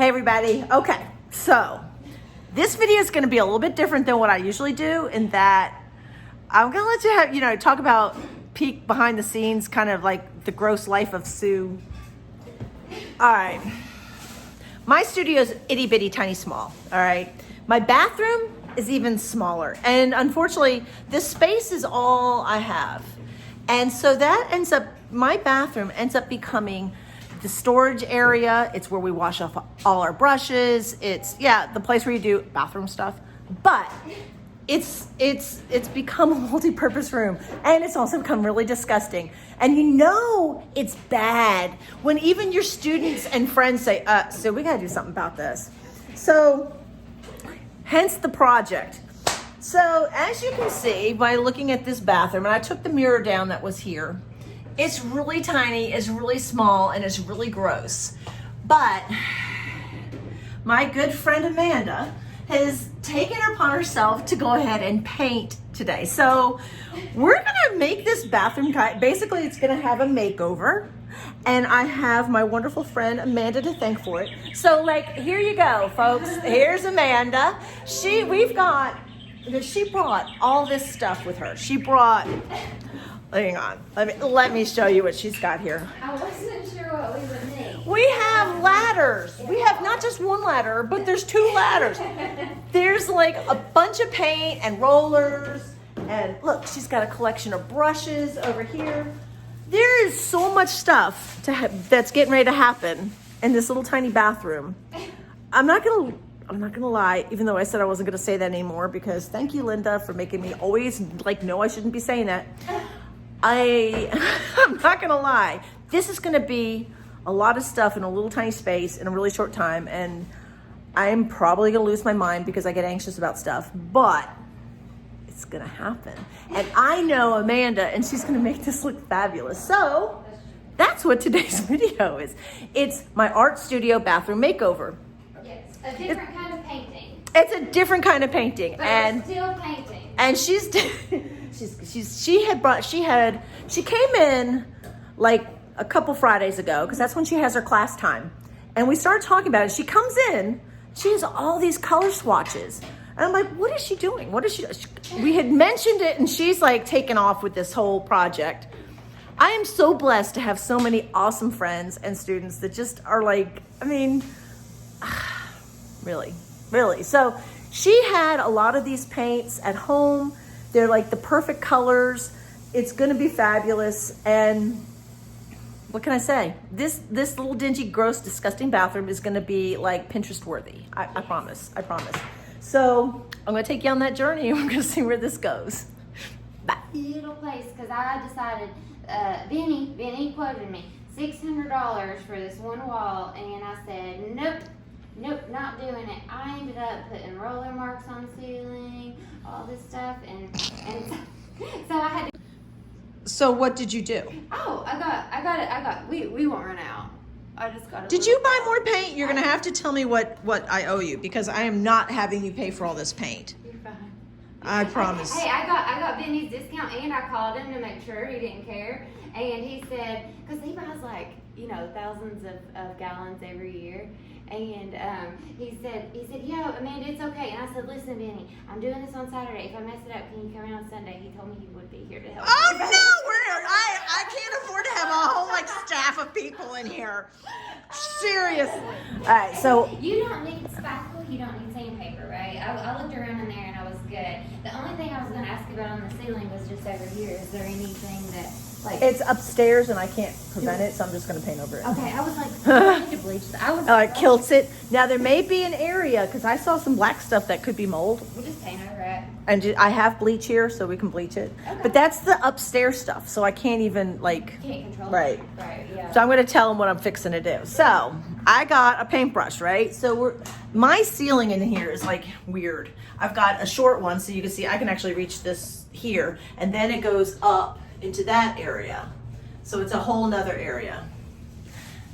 Hey everybody. Okay, so this video is going to be a little bit different than what I usually do in that I'm going to let you have, talk about peek behind the scenes, kind of like the gross life of Sue. All right. My studio is itty bitty tiny small. All right. My bathroom is even smaller. And unfortunately, this space is all I have. And so that ends up, my bathroom ends up becoming the storage area. It's where we wash off all our brushes. It's, the place where you do bathroom stuff. But it's become a multi-purpose room, and it's also become really disgusting. And it's bad when even your students and friends say, so we gotta do something about this. So hence the project. So as you can see by looking at this bathroom, and I took the mirror down that was here, it's really tiny, it's really small, and it's really gross. But my good friend Amanda has taken it upon herself to go ahead and paint today. So we're gonna make this bathroom, basically it's gonna have a makeover, and I have my wonderful friend Amanda to thank for it. So here you go, folks. Here's Amanda. She brought all this stuff with her. She brought, hang on, let me show you what she's got here. I wasn't sure what we would need. We have ladders. We have not just one ladder, but there's two ladders. There's a bunch of paint and rollers. And look, she's got a collection of brushes over here. There is so much stuff that's getting ready to happen in this little tiny bathroom. I'm not gonna lie, even though I said I wasn't gonna say that anymore, because thank you, Linda, for making me always no, I shouldn't be saying that. I'm not gonna lie. This is gonna be a lot of stuff in a little tiny space in a really short time, and I'm probably gonna lose my mind because I get anxious about stuff, but it's gonna happen. And I know Amanda, and she's gonna make this look fabulous. So that's what today's video is. It's my art studio bathroom makeover. Yes, a different kind of painting. It's a different kind of painting, But and it's still painting. And she came in a couple Fridays ago, because that's when she has her class time. And we started talking about it. She comes in, she has all these color swatches. And I'm like, what is she doing? We had mentioned it, and she's taken off with this whole project. I am so blessed to have so many awesome friends and students that just are really. So she had a lot of these paints at home. They're the perfect colors. It's gonna be fabulous. And what can I say? This little dingy, gross, disgusting bathroom is gonna be Pinterest worthy. I promise. So I'm gonna take you on that journey, and we're gonna see where this goes. Bye. Little place, because I decided, Benny quoted me $600 for this one wall, and I said, nope, not doing it. I ended up putting roller marks on the ceiling, all this stuff, and so I had to. So what did you do? Oh, I got it. We won't run out. I just got it. Did you buy more paint? You're gonna have to tell me what I owe you, because I am not having you pay for all this paint. You're fine. I promise. Hey, I got Benny's discount, and I called him to make sure he didn't care. And he said, because he buys thousands of gallons every year. And he said, yo, Amanda, it's okay. And I said, listen, Benny, I'm doing this on Saturday. If I mess it up, can you come in on Sunday? He told me he would be here to help. Oh no, I can't afford to have a whole staff of people in here. Seriously. All right, so You don't need spackle, you don't need sandpaper, right? I looked around in there and I was good. The only thing I was going to ask about on the ceiling was just over here. Is there anything that it's upstairs and I can't prevent it, so I'm just gonna paint over it. Okay, I was I need to bleach that. It kilts it. Now there may be an area, because I saw some black stuff that could be mold. We'll just paint over it. And I have bleach here, so we can bleach it. Okay. But that's the upstairs stuff, so I can't even Can't control right. it. Right, yeah. So I'm gonna tell them what I'm fixing to do. So I got a paintbrush, right? So my ceiling in here is weird. I've got a short one, so you can see I can actually reach this here, and then it goes up into that area. So it's a whole nother area.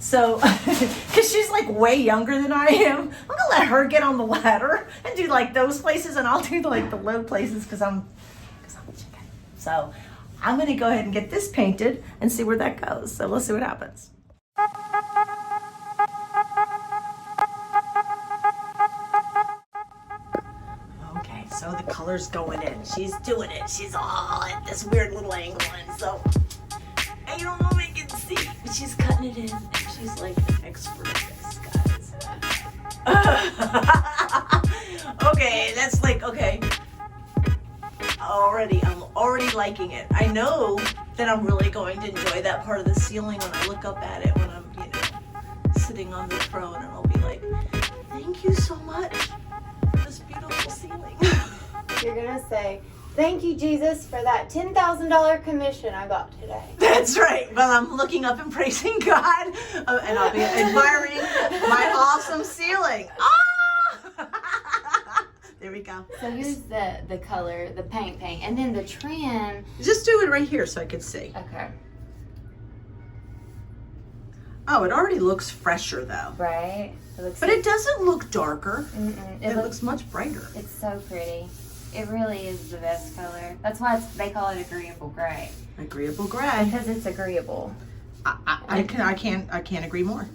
So, because she's way younger than I am, I'm gonna let her get on the ladder and do those places, and I'll do the low places because I'm a chicken. So I'm gonna go ahead and get this painted and see where that goes. So let's see what happens. so the color's going in. She's doing it. She's all at this weird little angle, and so I don't know if you can see, but she's cutting it in, and she's like an expert at this, guys. Okay, that's like, okay. I'm already liking it. I know that I'm really going to enjoy that part of the ceiling when I look up at it when I'm, sitting on the throne, and I'll be like, thank you so much for this beautiful ceiling. You're gonna say, thank you, Jesus, for that $10,000 commission I got today. That's right. Well, I'm looking up and praising God, and I'll be admiring my awesome ceiling. Ah! There we go. So here's the color, the paint, and then the trim. Just do it right here so I could see. Okay. Oh, it already looks fresher though. Right? But it doesn't look darker. It looks much brighter. It's so pretty. It really is the best color. That's why they call it agreeable gray. Agreeable gray. Because it's agreeable. I can't agree more.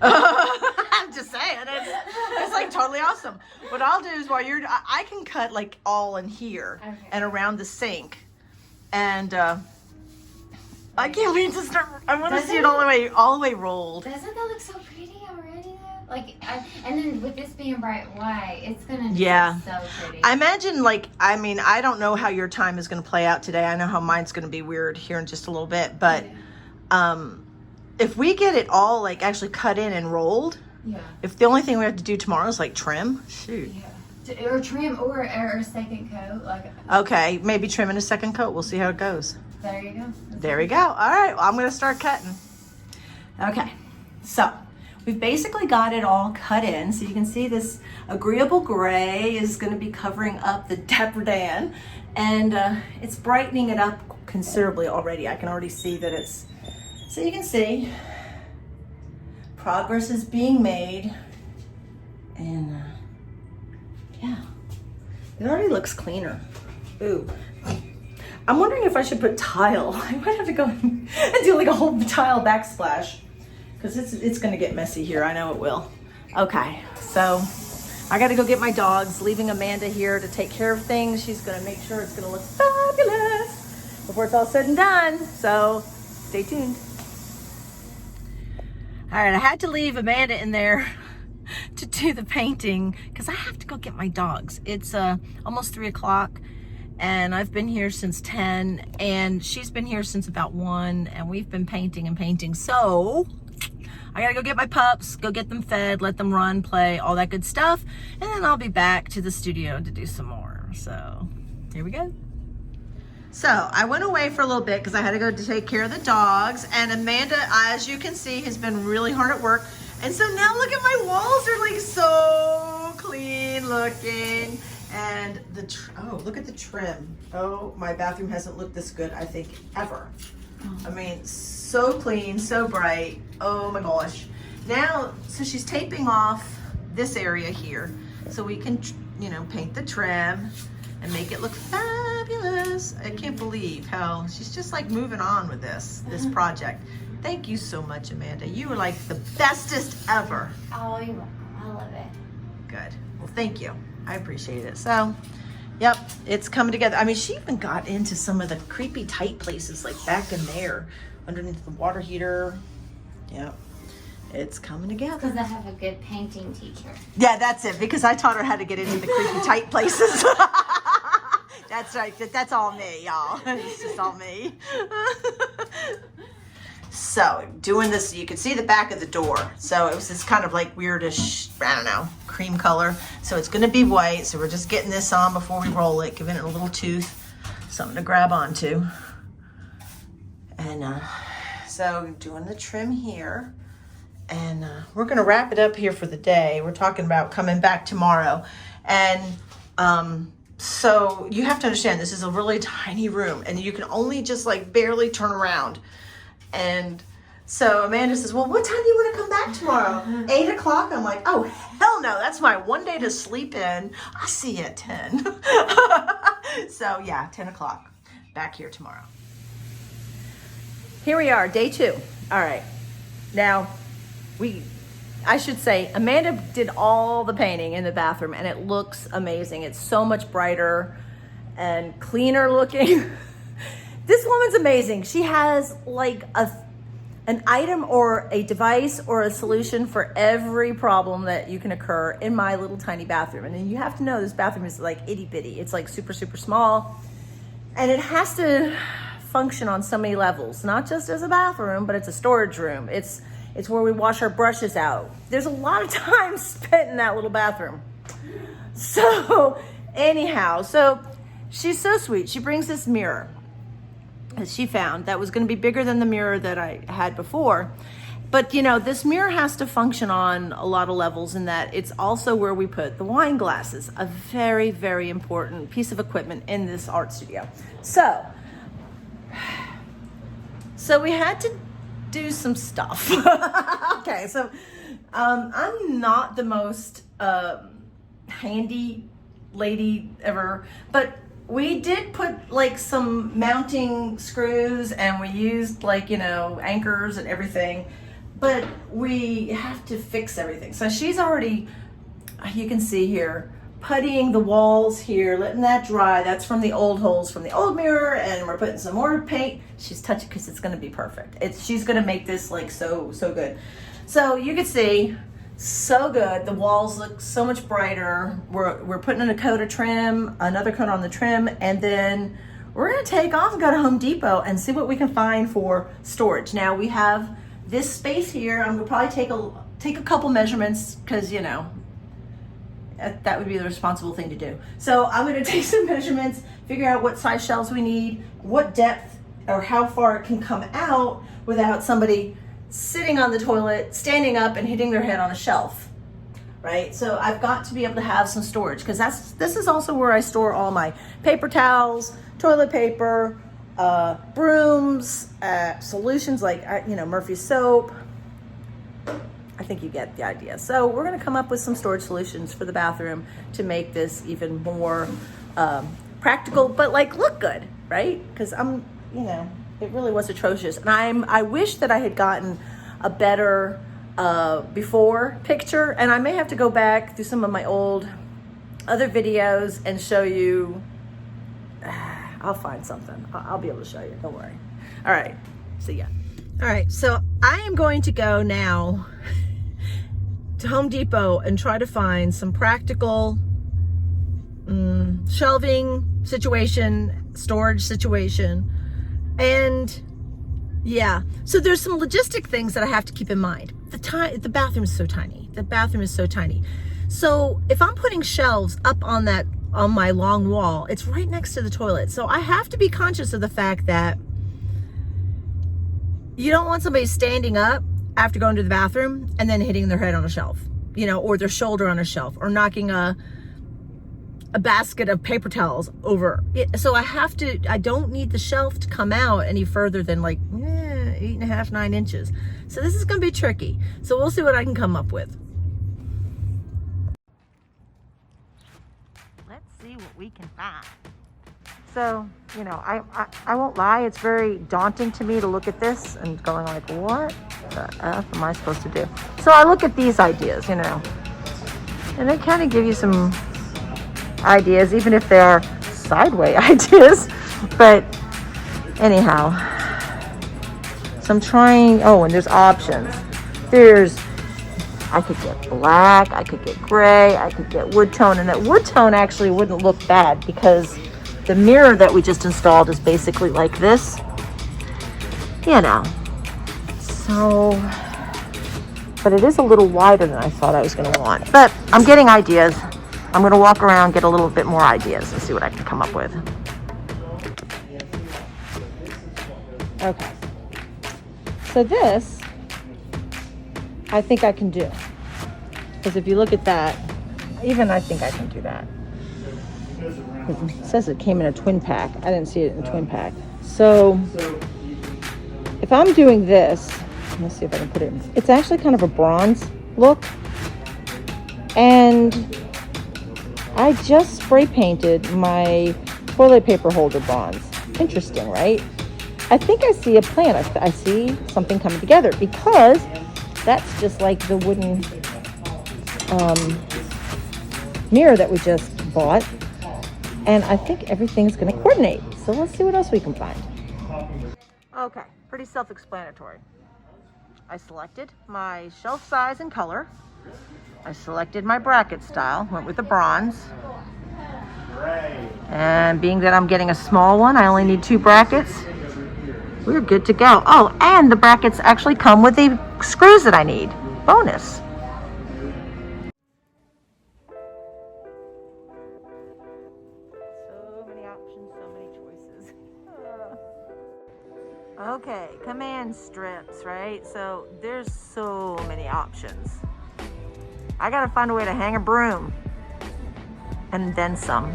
I'm just saying, it's like totally awesome. What I'll do is while I can cut like all in here and around the sink, and I can't wait to start. I want to see it all the way rolled. Doesn't that look so pretty already though? Like, and then with this being bright white, it's gonna be so pretty. I imagine I don't know how your time is going to play out today. I know how mine's going to be weird here in just a little bit, but if we get it all like actually cut in and rolled, if the only thing we have to do tomorrow is like trim, shoot. Yeah. Or trim or a second coat. Okay, maybe trim in a second coat. We'll see how it goes. There you go. There we go. All right, well, I'm going to start cutting. Okay, so we've basically got it all cut in. So you can see this agreeable gray is going to be covering up the dapper and it's brightening it up considerably already. I can already see that it's, so you can see progress is being made, and yeah, it already looks cleaner. Ooh. I'm wondering if I should put tile. I might have to go and do like a whole tile backsplash because it's going to get messy here. I know it will. Okay, so I got to go get my dogs, leaving Amanda here to take care of things. She's going to make sure it's going to look fabulous before it's all said and done. So stay tuned. All right, I had to leave Amanda in there to do the painting because I have to go get my dogs. It's almost 3 o'clock. And I've been here since 10, and she's been here since about 1, and we've been painting and painting. So I gotta go get my pups, go get them fed, let them run, play, all that good stuff, and then I'll be back to the studio to do some more. So here we go. So I went away for a little bit because I had to go to take care of the dogs, and Amanda, as you can see, has been really hard at work. And so now look at my walls, they're like so clean looking. And oh, look at the trim. Oh, my bathroom hasn't looked this good, I think, ever. I mean, so clean, so bright. Oh my gosh. Now, so she's taping off this area here so we can, paint the trim and make it look fabulous. I can't believe how she's just like moving on with this project. Thank you so much, Amanda. You were like the bestest ever. Oh, you're welcome. I love it. Good. Well, thank you. I appreciate it. So, yep, it's coming together. I mean, she even got into some of the creepy tight places, like back in there, underneath the water heater. Yep, it's coming together. Because I have a good painting teacher. Yeah, that's it, because I taught her how to get into the creepy tight places. That's right. That's all me, y'all. It's just all me. So doing this, you can see the back of the door. So it was this kind of like weirdish, I don't know, cream color. So it's gonna be white. So we're just getting this on before we roll it, giving it a little tooth, something to grab onto. And so doing the trim here. And we're gonna wrap it up here for the day. We're talking about coming back tomorrow. And so you have to understand, this is a really tiny room and you can only just like barely turn around. And so Amanda says, well, what time do you want to come back tomorrow? 8 o'clock? I'm like, oh, hell no. That's my one day to sleep in. I'll see you at 10. So yeah, 10 o'clock. Back here tomorrow. Here we are, day 2. All right. Now, we I should say, Amanda did all the painting in the bathroom and it looks amazing. It's so much brighter and cleaner looking. This woman's amazing. She has like an item or a device or a solution for every problem that you can occur in my little tiny bathroom. And then you have to know this bathroom is like itty bitty. It's like super, super small. And it has to function on so many levels, not just as a bathroom, but it's a storage room. It's where we wash our brushes out. There's a lot of time spent in that little bathroom. So anyhow, so she's so sweet. She brings this mirror that she found that was going to be bigger than the mirror that I had before. But you know, this mirror has to function on a lot of levels in that it's also where we put the wine glasses, a very, very important piece of equipment in this art studio. So we had to do some stuff. Okay, so I'm not the most handy lady ever, but we did put like some mounting screws and we used like, you know, anchors and everything, but we have to fix everything. So she's already, you can see here, puttying the walls here, letting that dry. That's from the old holes from the old mirror, and we're putting some more paint. She's touching because it's going to be perfect. She's going to make this like so good. So you can see, so good. The walls look so much brighter. We're putting in a coat of trim, another coat on the trim, and then we're going to take off and go to Home Depot and see what we can find for storage. Now we have this space here. I'm going to probably take a couple measurements because, you know, that would be the responsible thing to do. So I'm going to take some measurements, figure out what size shelves we need, what depth or how far it can come out without somebody sitting on the toilet, standing up and hitting their head on a shelf, right? So I've got to be able to have some storage because this is also where I store all my paper towels, toilet paper, brooms, solutions like, you know, Murphy soap. I think you get the idea. So we're going to come up with some storage solutions for the bathroom to make this even more practical, but like look good, right? Because you know, it really was atrocious. And I wish that I had gotten a better before picture, and I may have to go back through some of my old other videos and show you. I'll find something. I'll be able to show you. Don't worry. All right. See ya. All right. So I am going to go now to Home Depot and try to find some practical shelving situation, storage situation. And yeah, so there's some logistic things that I have to keep in mind. The bathroom is so tiny. The bathroom is so tiny. So if I'm putting shelves up on my long wall, it's right next to the toilet. So I have to be conscious of the fact that you don't want somebody standing up after going to the bathroom and then hitting their head on a shelf, you know, or their shoulder on a shelf, or knocking a basket of paper towels over it. So I don't need the shelf to come out any further than like 8.5, 9 inches. So this is going to be tricky. So we'll see what I can come up with. Let's see what we can find. So, you know, I won't lie, it's very daunting to me to look at this and going like, what the F am I supposed to do? So I look at these ideas, you know, and they kind of give you some ideas, even if they're sideways ideas. But anyhow, so I'm trying, and there's options. I could get black, I could get gray, I could get wood tone, and that wood tone actually wouldn't look bad because the mirror that we just installed is basically like this, you know. So, but it is a little wider than I thought I was going to want. But I'm getting ideas. I'm going to walk around, get a little bit more ideas and see what I can come up with. Okay. So this, I think I can do. Because if you look at that, even I think I can do that. It says it came in a twin pack. I didn't see it in a twin pack. So if I'm doing this, let's see if I can put it in. It's actually kind of a bronze look. And I just spray painted my toilet paper holder bronze. Interesting, right? I think I see a plan. I see something coming together because That's just like the wooden mirror that we just bought. And I think everything's gonna coordinate. So let's see what else we can find. Okay, pretty self-explanatory. I selected my shelf size and color. I selected my bracket style, went with the bronze. And being that I'm getting a small one, I only need 2 brackets. We're good to go. Oh, and the brackets actually come with the screws that I need. Bonus. So many options, so many choices. Okay, command strips, right? So there's so many options. I gotta find a way to hang a broom. And then some.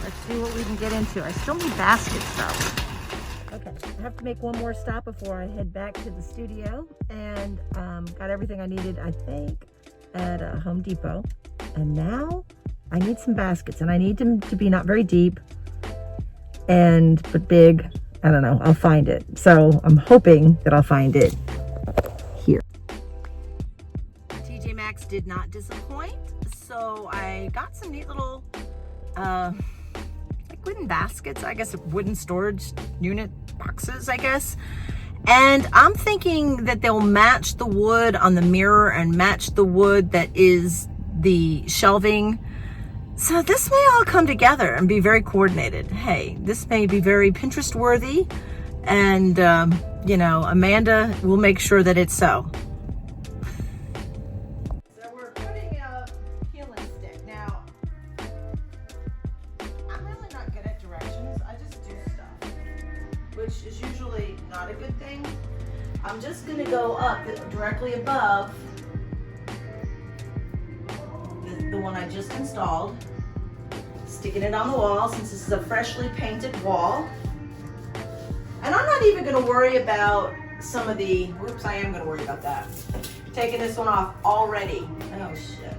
Let's see what we can get into. I still need baskets though. Okay, I have to make one more stop before I head back to the studio, and got everything I needed, I think, at Home Depot. And now I need some baskets, and I need them to be not very deep but big. I don't know, I'll find it. So I'm hoping that I'll find it here. TJ Maxx did not disappoint, so I got some neat little like wooden baskets, I guess wooden storage unit boxes, I guess. And I'm thinking that they'll match the wood on the mirror and match the wood that is the shelving. So this may all come together and be very coordinated. Hey, this may be very Pinterest worthy, and you know, Amanda will make sure that it's so. So we're putting a peeling stick. Now, I'm really not good at directions. I just do stuff, which is usually not a good thing. I'm just gonna go up directly above the one I just installed, sticking it on the wall since this is a freshly painted wall. And I'm not even going to worry about some of the, whoops, I am going to worry about that. Taking this one off already. Oh shit.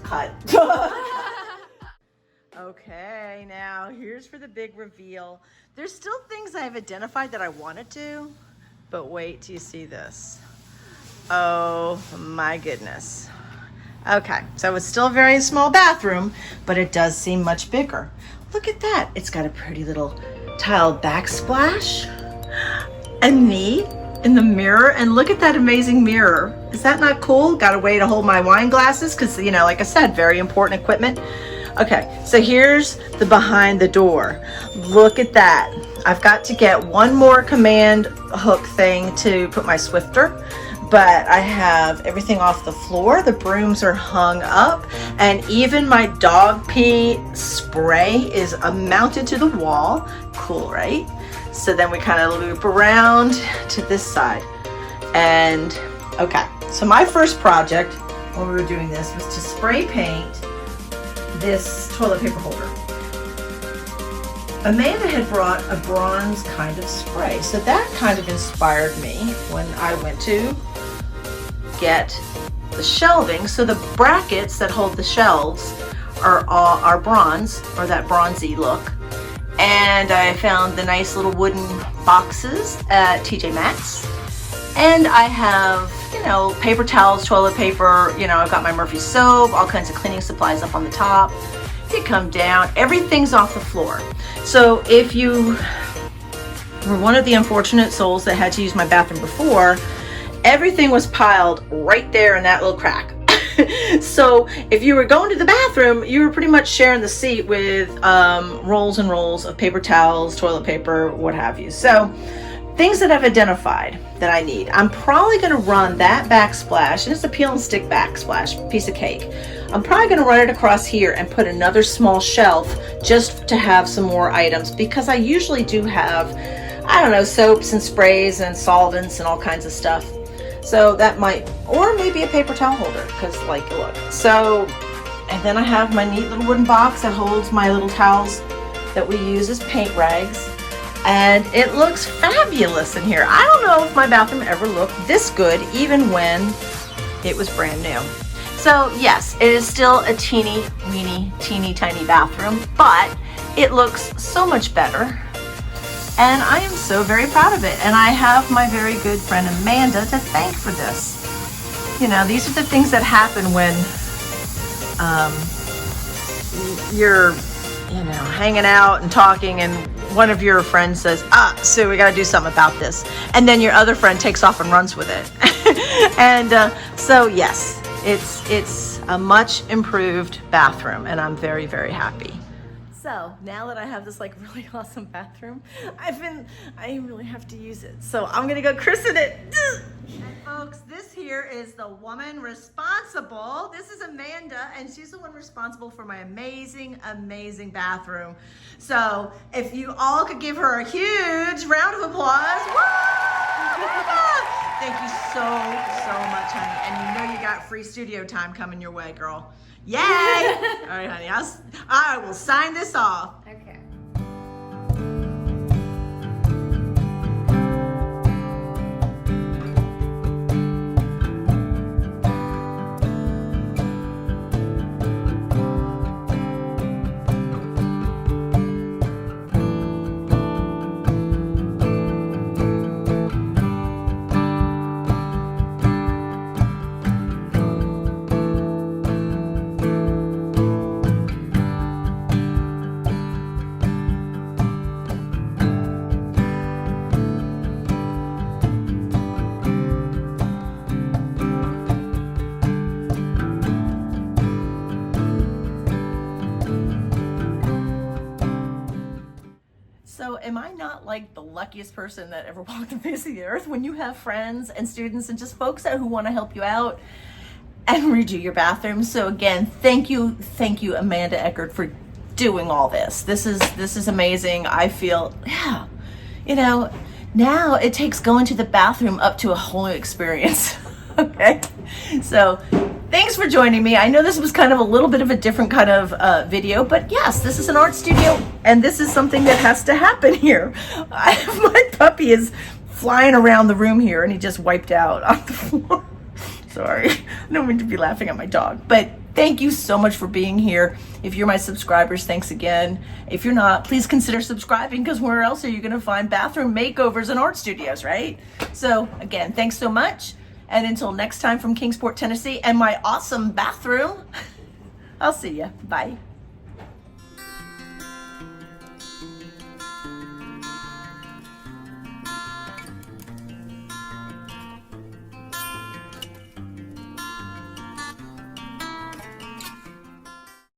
Cut. Okay, now here's for the big reveal. There's still things I've identified that I want to do, but wait till you see this. Oh my goodness. Okay, so it's still a very small bathroom, but it does seem much bigger. Look at that. It's got a pretty little tiled backsplash and me in the mirror. And look at that amazing mirror. Is that not cool? Got a way to hold my wine glasses because, you know, like I said, very important equipment. Okay, so here's the behind the door. Look at that. I've got to get one more command hook thing to put my Swifter. But I have everything off the floor. The brooms are hung up, and even my dog pee spray is mounted to the wall. Cool, right? So then we kind of loop around to this side. And okay, so my first project when we were doing this was to spray paint this toilet paper holder. Amanda had brought a bronze kind of spray, so that kind of inspired me when I went to get the shelving. So the brackets that hold the shelves are bronze, or that bronzy look. And I found the nice little wooden boxes at TJ Maxx. And I have, you know, paper towels, toilet paper, you know, I've got my Murphy soap, all kinds of cleaning supplies up on the top. You come down, everything's off the floor. So if you were one of the unfortunate souls that had to use my bathroom before, everything was piled right there in that little crack. So if you were going to the bathroom, you were pretty much sharing the seat with rolls and rolls of paper towels, toilet paper, what have you. So things that I've identified that I need. I'm probably going to run that backsplash, and it's a peel and stick backsplash, piece of cake. I'm probably going to run it across here and put another small shelf just to have some more items, because I usually do have, I don't know, soaps and sprays and solvents and all kinds of stuff. So that might, or maybe a paper towel holder, because like, look. So, and then I have my neat little wooden box that holds my little towels that we use as paint rags. And it looks fabulous in here. I don't know if my bathroom ever looked this good, even when it was brand new. So yes, it is still a teeny tiny bathroom, but it looks so much better And I am so very proud of it. And I have my very good friend Amanda to thank for this. You know, these are the things that happen when you're, you know, hanging out and talking and one of your friends says, Sue, we got to do something about this. And then your other friend takes off and runs with it. And so, yes, it's a much improved bathroom and I'm very, very happy. So now that I have this like really awesome bathroom, I really have to use it. So I'm gonna go christen it. And folks, this here is the woman responsible. This is Amanda, and she's the one responsible for my amazing, amazing bathroom. So if you all could give her a huge round of applause. Woo! Thank you so much, honey. And you know you got free studio time coming your way, girl. Yay! All right, honey, I will sign this off. Okay. So am I not like the luckiest person that ever walked the face of the earth when you have friends and students and just folks who want to help you out and redo your bathroom? So again, thank you, Amanda Eckert, for doing all this. This is amazing. I feel, yeah, you know, now it takes going to the bathroom up to a whole new experience. Okay, so thanks for joining me. I know this was kind of a little bit of a different kind of video, but yes, this is an art studio and this is something that has to happen here. My puppy is flying around the room here and he just wiped out on the floor. Sorry, I don't mean to be laughing at my dog, but thank you so much for being here. If you're my subscribers, thanks again. If you're not, please consider subscribing, because where else are you gonna find bathroom makeovers and art studios, right? So again, thanks so much. And until next time from Kingsport, Tennessee, and my awesome bathroom, I'll see ya. Bye.